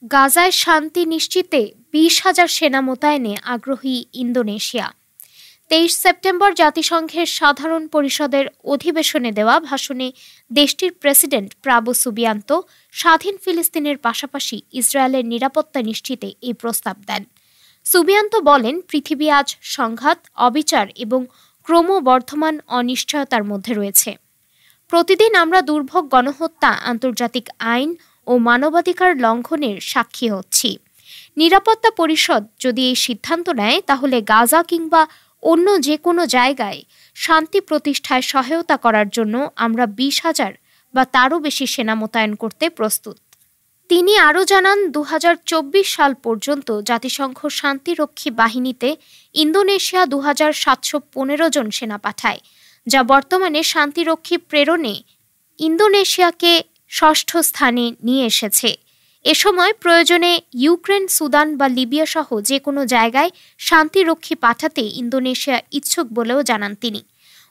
গাজায় শান্তি নিশ্চিতে 20,000 সেনা মোতায়েনে আগ্রহী ইন্দোনেশিয়া। 23 সেপ্টেম্বর জাতিসংঘের সাধারণ পরিষদের অধিবেশনে দেওয়া ভাষণে দেশটির প্রেসিডেন্ট প্রাবো সুবিয়ান্তো স্বাধীন ফিলিস্তিনের পাশাপাশি ইসরায়েলের নিরাপত্তা নিশ্চিতে এই প্রস্তাব দেন। সুবিয়ান্তো বলেন, পৃথিবী আজ সংঘাত, অবিচার এবং ক্রমবর্ধমান অনিশ্চয়তার মধ্যে রয়েছে। প্রতিদিন আমরা দুর্ভোগ, গণহত্যা, আন্তর্জাতিক আইন ও মানবাধিকার লঙ্ঘনের সাক্ষী হচ্ছি। নিরাপত্তা পরিষদ যদি এই সিদ্ধান্ত নেয়, তাহলে গাজা কিংবা অন্য যে কোনো জায়গায় শান্তি প্রতিষ্ঠায় সহায়তা করার জন্য আমরা 20,000 বা তারও বেশি সেনা মোতায়েন করতে প্রস্তুত। তিনি আরও জানান, 2024 সাল পর্যন্ত জাতিসংঘ শান্তিরক্ষী বাহিনীতে ইন্দোনেশিয়া 2,715 জন সেনা পাঠায়, যা বর্তমানে শান্তিরক্ষী প্রেরণে ইন্দোনেশিয়াকে 6ষ্ঠ স্থানে নিয়ে এসেছে। এ সময় প্রয়োজনে ইউক্রেন, সুদান বা লিবিয়া সহ যে কোনো জায়গায় শান্তিরক্ষী পাঠাতে ইন্দোনেশিয়া ইচ্ছুক বলেও জানান তিনি।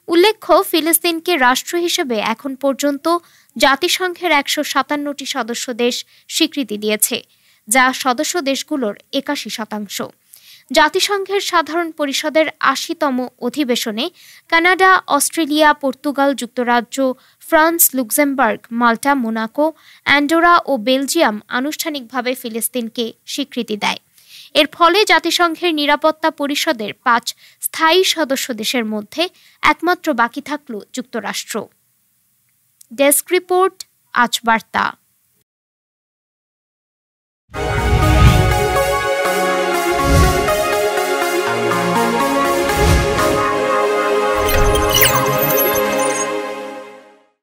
উল্লেখ্য, ফিলিস্তিনকে রাষ্ট্র হিসেবে এখন পর্যন্ত জাতিসংঘের 157টি সদস্য দেশ স্বীকৃতি দিয়েছে, যা সদস্য দেশগুলোর 81%। জাতিসংঘের সাধারণ পরিষদের 80তম অধিবেশনে কানাডা, অস্ট্রেলিয়া, পর্তুগাল, যুক্তরাজ্য, ফ্রান্স, লুক্সেমবার্গ, মাল্টা, মোনাকো, অ্যান্ডোরা ও বেলজিয়াম আনুষ্ঠানিকভাবে ফিলিস্তিনকে স্বীকৃতি দেয়। এর ফলে জাতিসংঘের নিরাপত্তা পরিষদের 5 স্থায়ী সদস্য দেশের মধ্যে একমাত্র বাকি থাকল যুক্তরাষ্ট্র। ডেস্ক রিপোর্ট, আজ বার্তা।